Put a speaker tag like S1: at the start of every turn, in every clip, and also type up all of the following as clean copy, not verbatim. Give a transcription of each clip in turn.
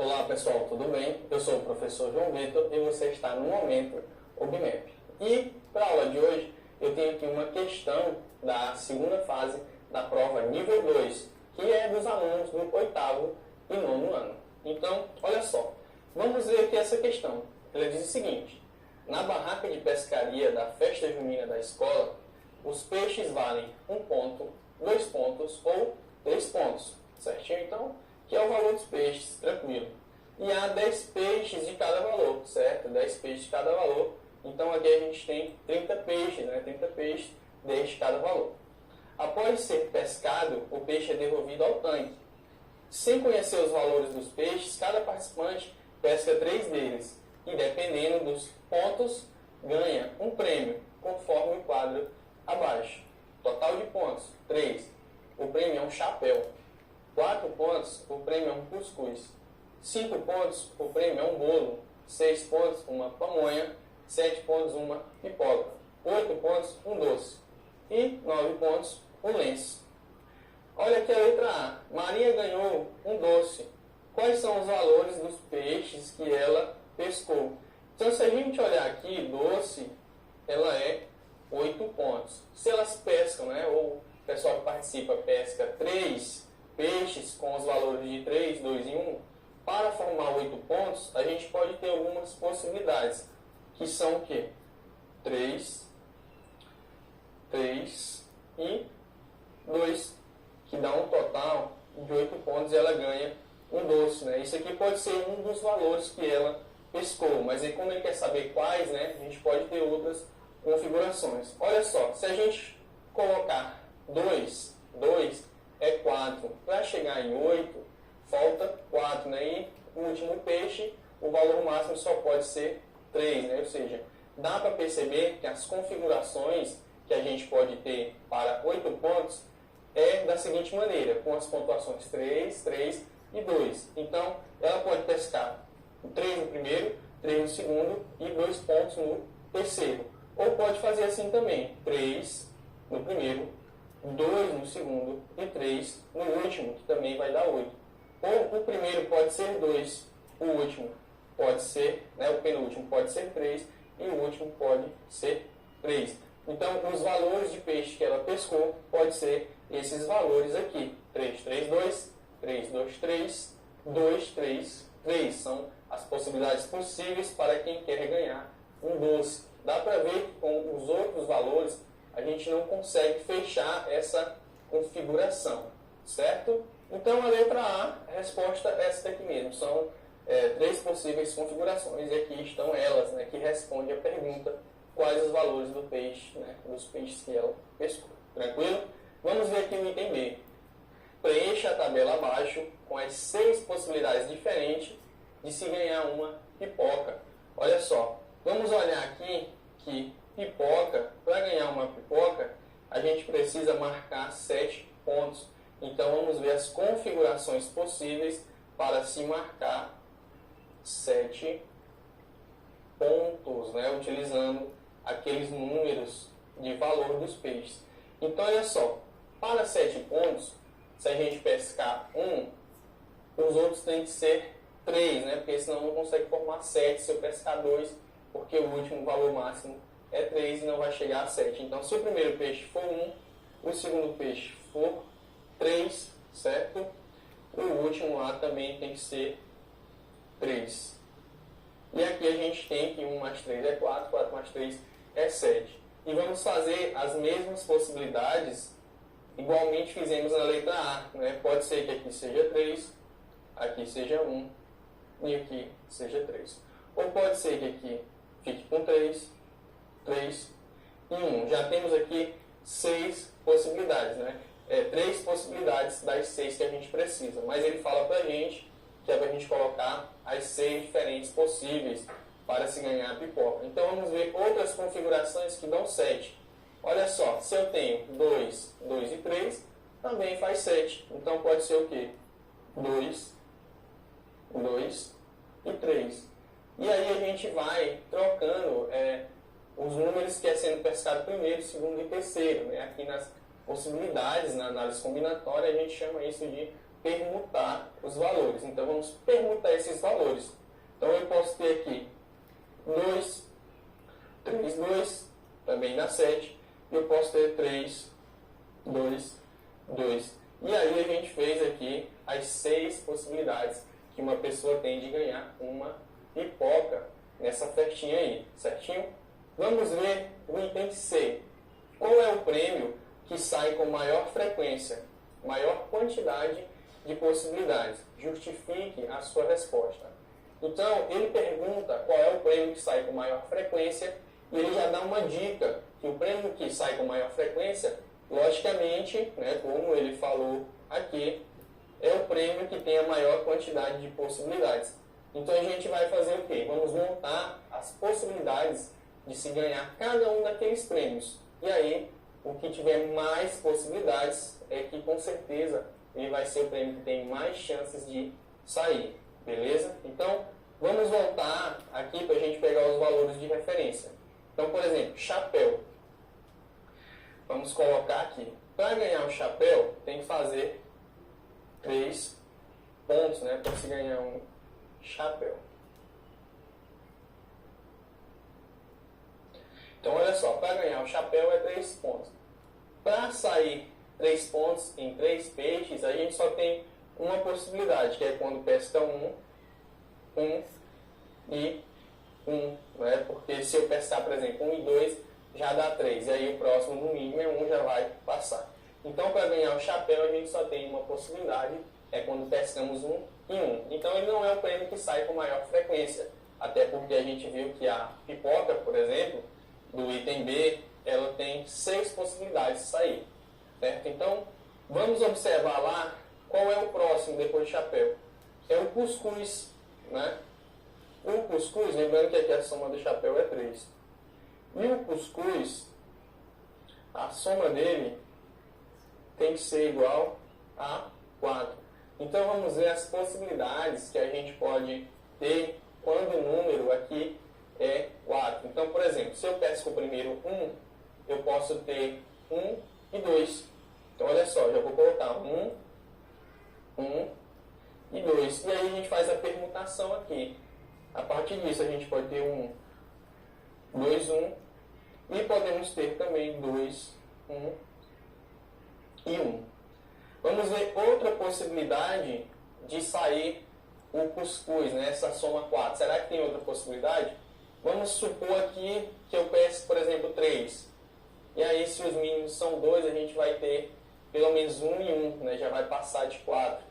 S1: Olá pessoal, tudo bem? Eu sou o professor João Vitor e você está no Momento OBMEP. E para a aula de hoje eu tenho aqui uma questão da segunda fase da prova nível 2, que é dos alunos do 8º e 9º ano. Então, olha só, vamos ver aqui essa questão. Ela diz o seguinte: na barraca de pescaria da festa junina da escola, os peixes valem 1 ponto, 2 pontos ou 3 pontos, certinho? Então, que é o valor dos peixes, tranquilo. E há 10 peixes de cada valor, certo? 10 peixes de cada valor. Então aqui a gente tem 30 peixes, né? 30 peixes, 10 de cada valor. Após ser pescado, o peixe é devolvido ao tanque. Sem conhecer os valores dos peixes, cada participante pesca 3 deles. E dependendo dos pontos, ganha um prêmio, conforme o quadro abaixo. Total de pontos, 3. O prêmio é um chapéu. 4 pontos, o prêmio é um cuscuz. 5 pontos, o prêmio é um bolo. 6 pontos, uma pamonha. 7 pontos, uma pipoca. 8 pontos, um doce. E 9 pontos, um lenço. Olha aqui a letra A. Maria ganhou um doce. Quais são os valores dos peixes que ela pescou? Então, se a gente olhar aqui, doce, ela é 8 pontos. Se elas pescam, né, ou o pessoal que participa pesca 3 peixes com os valores de 3, 2 e 1, para formar 8 pontos, a gente pode ter algumas possibilidades, que são o quê? 3 e 2, que dá um total de 8 pontos e ela ganha um doce, né? Isso aqui pode ser um dos valores que ela pescou, mas aí como ele quer saber quais, né, a gente pode ter outras configurações. Olha só, se a gente colocar 2 é 4. Para chegar em 8, falta 4, né? E o último peixe, o valor máximo só pode ser 3, né? Ou seja, dá para perceber que as configurações que a gente pode ter para 8 pontos é da seguinte maneira, com as pontuações 3, 3 e 2. Então, ela pode pescar 3 no primeiro, 3 no segundo e 2 pontos no terceiro. Ou pode fazer assim também, 3 no primeiro, 2 no segundo e 3 no último, que também vai dar 8. Ou o primeiro pode ser 2, o último pode ser, né, o penúltimo pode ser 3 e o último pode ser 3. Então, os valores de peixe que ela pescou pode ser esses valores aqui. 3, 3, 2, 3, 2, 3, 2, 3, 3. São as possibilidades possíveis para quem quer ganhar um doce. Dá para ver que com os outros valores a gente não consegue fechar essa configuração, certo? Então, a letra A, a resposta é essa aqui mesmo. São 3 possíveis configurações e aqui estão elas, né, que respondem a pergunta quais os valores do peixe, né, dos peixes que ela pescou. Tranquilo? Vamos ver aqui o item B. Preencha a tabela abaixo com as 6 possibilidades diferentes de se ganhar uma pipoca. Olha só, vamos olhar aqui que pipoca, para ganhar uma pipoca, a gente precisa marcar 7 pontos. Então, vamos ver as configurações possíveis para se marcar 7 pontos, né? Utilizando aqueles números de valor dos peixes. Então, olha só, para 7 pontos, se a gente pescar 1, os outros têm que ser 3, né? Porque senão não consegue formar 7 se eu pescar 2, porque o último valor máximo é 3 e não vai chegar a 7. Então, se o primeiro peixe for 1, o segundo peixe for 3, certo? O último lá também tem que ser 3. E aqui a gente tem que 1 mais 3 é 4, 4 mais 3 é 7. E vamos fazer as mesmas possibilidades, igualmente fizemos na letra A, né? Pode ser que aqui seja 3, aqui seja 1 e aqui seja 3. Ou pode ser que aqui fique com 3, 3 e 1. Já temos aqui 6 possibilidades, né? 3 possibilidades das 6 que a gente precisa. Mas ele fala pra gente que é pra gente colocar as 6 diferentes possíveis para se ganhar a pipoca. Então vamos ver outras configurações que dão 7. Olha só, se eu tenho 2, 2 e 3, também faz 7. Então pode ser o quê? 2, 2 e 3. E aí a gente vai trocando os números que é sendo pescado primeiro, segundo e terceiro, né? Aqui nas possibilidades, na análise combinatória, a gente chama isso de permutar os valores. Então, vamos permutar esses valores. Então, eu posso ter aqui 2, 3, 2, também dá 7. E eu posso ter 3, 2, 2. E aí, a gente fez aqui as 6 possibilidades que uma pessoa tem de ganhar uma pipoca nessa festinha aí, certinho? Vamos ver o item C. Qual é o prêmio que sai com maior frequência, maior quantidade de possibilidades? Justifique a sua resposta. Então, ele pergunta qual é o prêmio que sai com maior frequência e ele já dá uma dica, que o prêmio que sai com maior frequência, logicamente, né, como ele falou aqui, é o prêmio que tem a maior quantidade de possibilidades. Então, a gente vai fazer o quê? Vamos montar as possibilidades de se ganhar cada um daqueles prêmios. E aí, o que tiver mais possibilidades é que, com certeza, ele vai ser o prêmio que tem mais chances de sair. Beleza? Então, vamos voltar aqui para a gente pegar os valores de referência. Então, por exemplo, chapéu. Vamos colocar aqui. Para ganhar um chapéu, tem que fazer 3 pontos, né? Para se ganhar um chapéu. Então, olha só, para ganhar o chapéu é 3 pontos. Para sair 3 pontos em 3 peixes, a gente só tem uma possibilidade, que é quando pesca 1 e 1, né? Porque se eu pescar, por exemplo, 1 e 2, já dá 3, e aí o próximo, no mínimo, é 1, já vai passar. Então, para ganhar o chapéu, a gente só tem uma possibilidade, é quando pescamos 1 e 1. Então, ele não é o prêmio que sai com maior frequência, até porque a gente viu que a pipoca, por exemplo, do item B, ela tem 6 possibilidades de sair, certo? Então, vamos observar lá qual é o próximo depois do chapéu. É o cuscuz, né? O cuscuz, lembrando que aqui a soma do chapéu é 3. E o cuscuz, a soma dele tem que ser igual a 4. Então, vamos ver as possibilidades que a gente pode ter quando o número aqui é 4. Então, por exemplo, se eu pesco o primeiro 1, eu posso ter 1 e 2. Então, olha só, já vou colocar 1 e 2. E aí a gente faz a permutação aqui. A partir disso, a gente pode ter 2, 1. E podemos ter também 2, 1 e 1. Vamos ver outra possibilidade de sair o cuscuz, né? Essa soma 4. Será que tem outra possibilidade? Vamos supor aqui que eu pesque, por exemplo, 3. E aí, se os mínimos são 2, a gente vai ter pelo menos 1 e 1, né? Já vai passar de 4.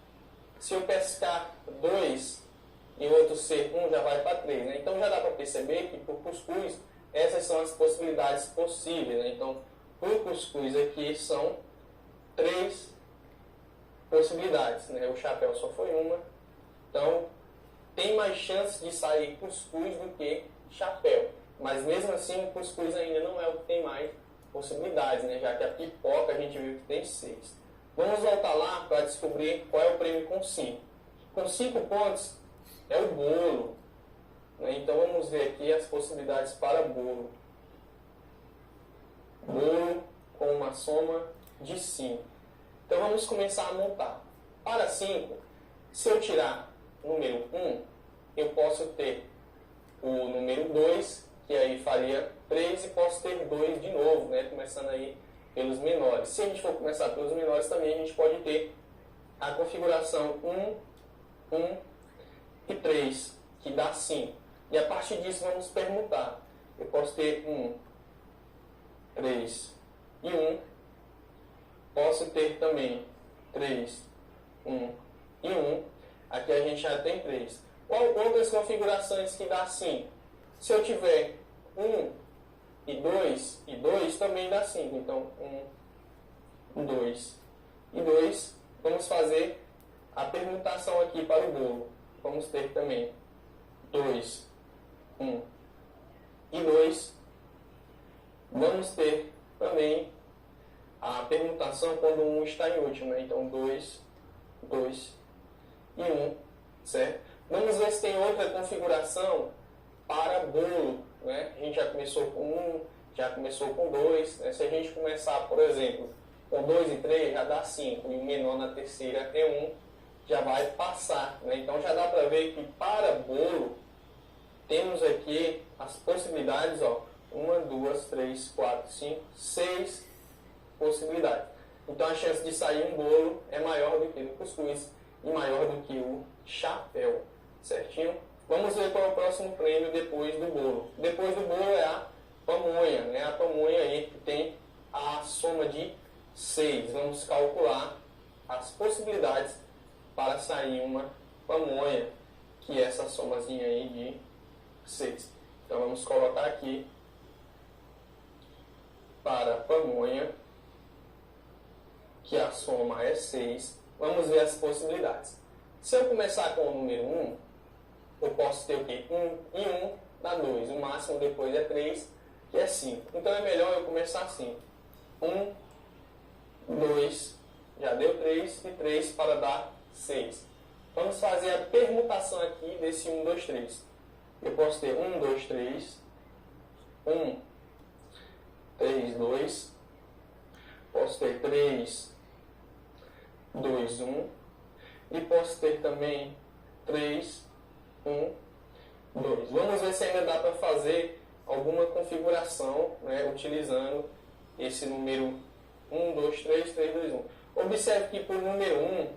S1: Se eu pescar 2 e o outro ser 1, já vai para 3. Né? Então, já dá para perceber que, por cuscuz, essas são as possibilidades possíveis. Né? Então, por cuscuz aqui são 3 possibilidades. Né? O chapéu só foi uma. Então, tem mais chance de sair cuscuz do que chapéu. Mas, mesmo assim, o cuscuz ainda não é o que tem mais possibilidades, né? Já que a pipoca a gente viu que tem 6. Vamos voltar lá para descobrir qual é o prêmio com 5. Com 5 pontos é o bolo. Né? Então, vamos ver aqui as possibilidades para bolo. Bolo com uma soma de 5. Então, vamos começar a montar. Para 5, se eu tirar o número 1, eu posso ter o número 2, que aí faria 3, e posso ter 2 de novo, né? Começando aí pelos menores. Se a gente for começar pelos menores também, a gente pode ter a configuração 1 e 3, que dá 5. E a partir disso vamos permutar. Eu posso ter 1, 3 e 1. Posso ter também 3, 1 e 1. Aqui a gente já tem 3. Outras configurações que dá 5? Se eu tiver 1 e 2 também dá 5. Então, 1, 2 e 2. Vamos fazer a permutação aqui para o bolo. Vamos ter também 2, 1 e 2. Vamos ter também a permutação quando 1 está em último. Né? Então, 2, 2 e 1. Certo? Vamos ver se tem outra configuração para bolo. Né? A gente já começou com 1, já começou com 2. Né? Se a gente começar, por exemplo, com 2 e 3, já dá 5. E o menor na terceira é 1. já vai passar, né? Então já dá para ver que para bolo temos aqui as possibilidades, ó, 1, 2, 3, 4, 5, 6 possibilidades. Então a chance de sair um bolo é maior do que o cuscuz e maior do que o chapéu, certinho? Vamos ver qual é o próximo prêmio depois do bolo. Depois do bolo é a pamonha, né? A pamonha aí que tem a soma de 6. Vamos calcular as possibilidades para sair uma pamonha, que é essa somazinha aí de 6. Então vamos colocar aqui para a pamonha, que a soma é 6. Vamos ver as possibilidades. Se eu começar com o número 1, eu posso ter o quê? 1 e 1 dá 2. O máximo depois é 3, que é 5. Então é melhor eu começar assim. 1, 2, já deu 3, e 3 para dar 6. Vamos fazer a permutação aqui desse 1, 2, 3. Eu posso ter 1, 2, 3, 1, 3, 2. Posso ter 3, 2, 1. E posso ter também 3, 1, 2. Vamos ver se ainda dá para fazer alguma configuração, né, utilizando esse número 1, 2, 3, 3, 2, 1. Observe que por número 1,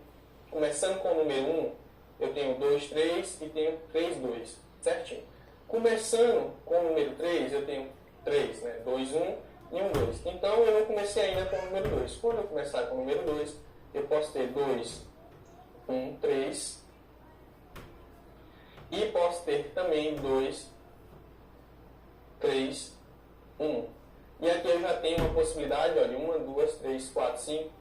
S1: começando com o número 1, eu tenho 2, 3 e tenho 3, 2, certinho. Começando com o número 3, eu tenho 3, né, 2, 1 e 1, 2. Então eu não comecei ainda com o número 2. Quando eu começar com o número 2, eu posso ter 2, 1, 3. E posso ter também 2, 3, 1. E aqui eu já tenho uma possibilidade, olha, 1, 2, 3, 4, 5,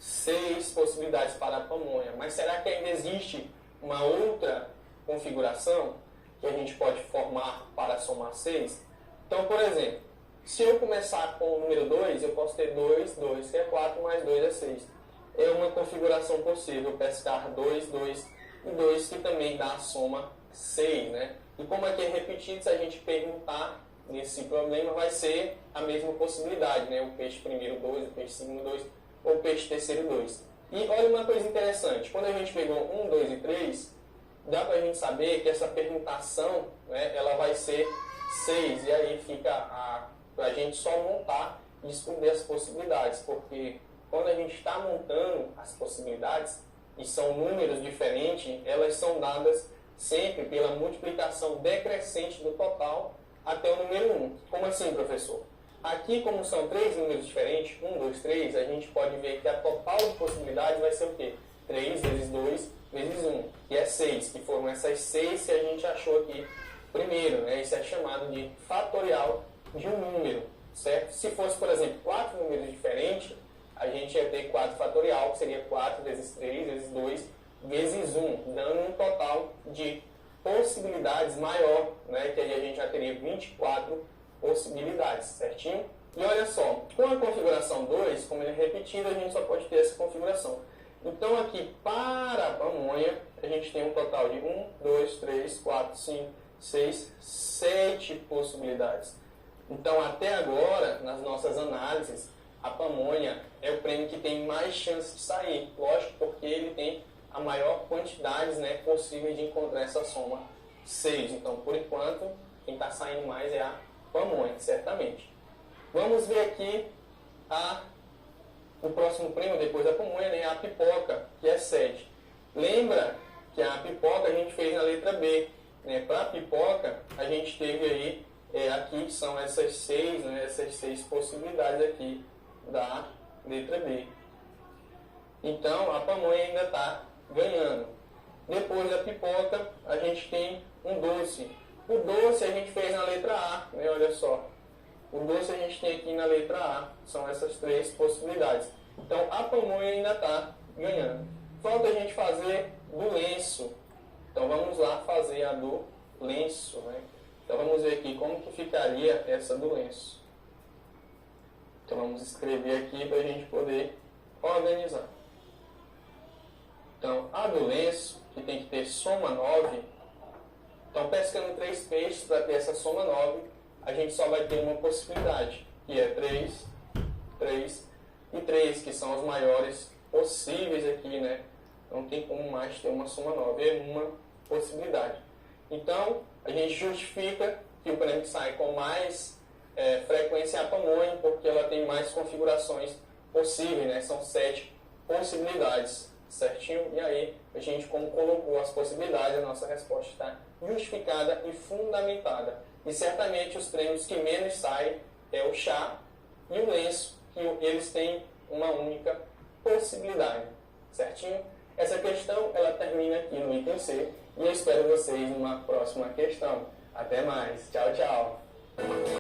S1: 6 possibilidades para a pamonha. Mas será que ainda existe uma outra configuração que a gente pode formar para somar 6? Então, por exemplo, se eu começar com o número 2, eu posso ter 2, 2, que é 4, mais 2 é 6. É uma configuração possível, pescar 2, 2 e 2, que também dá a soma 6, né? E como aqui é repetido, se a gente perguntar nesse problema, vai ser a mesma possibilidade, né? O peixe primeiro 2, o peixe segundo 2, ou o peixe terceiro 2. E olha uma coisa interessante, quando a gente pegou 1, 2 e 3, dá para a gente saber que essa permutação, né, ela vai ser 6, e aí fica para a gente só montar e descobrir as possibilidades, porque quando a gente está montando as possibilidades, e são números diferentes, elas são dadas sempre pela multiplicação decrescente do total até o número 1. Como assim, professor? Aqui, como são 3 números diferentes, 1, 2, 3, a gente pode ver que a total de possibilidades vai ser o quê? 3 vezes 2 vezes 1, que é 6, que foram essas 6 que a gente achou aqui primeiro, né? Isso é chamado de fatorial de um número, certo? Se fosse, por exemplo, 4 números diferentes, a gente ia ter 4 fatorial, que seria 4 vezes 3 vezes 2 vezes 1, dando um total de possibilidades maior, né? Que aí a gente já teria 24 possibilidades, certinho? E olha só, com a configuração 2, como ele é repetido, a gente só pode ter essa configuração. Então aqui, para a pamonha, a gente tem um total de 1, 2, 3, 4, 5, 6, 7 possibilidades. Então até agora, nas nossas análises, a pamonha é o prêmio que tem mais chance de sair. Lógico, porque ele tem a maior quantidade, né, possível de encontrar essa soma 6. Então, por enquanto, quem está saindo mais é a pamonha, certamente. Vamos ver aqui o próximo prêmio depois da pamonha, né, a pipoca, que é 7. Lembra que a pipoca a gente fez na letra B. Né? Para a pipoca, a gente teve aí, aqui são essas 6, né, essas 6 possibilidades aqui da letra B. Então, a pamonha ainda está ganhando. Depois da pipoca, a gente tem um doce. O doce a gente fez na letra A, né? Olha só. O doce a gente tem aqui na letra A. São essas 3 possibilidades. Então, a pamonha ainda está ganhando. Falta a gente fazer do lenço. Então, vamos lá fazer a do lenço, né? Então, vamos ver aqui como que ficaria essa do lenço. Então, vamos escrever aqui para a gente poder organizar. Então, a do lenço, que tem que ter soma 9. Então, pescando 3 peixes para ter essa soma 9, a gente só vai ter uma possibilidade, que é 3, 3 e 3, que são os maiores possíveis aqui, né, não tem como mais ter uma soma 9, é uma possibilidade. Então, a gente justifica que o prêmio sai com mais frequência a pamonha, porque ela tem mais configurações possíveis, né? São 7 possibilidades, certinho? E aí, a gente, como colocou as possibilidades, a nossa resposta está justificada e fundamentada. E certamente os prêmios que menos saem é o chá e o lenço, que eles têm uma única possibilidade, certinho? Essa questão, ela termina aqui no item C, e eu espero vocês numa próxima questão. Até mais. Tchau, tchau.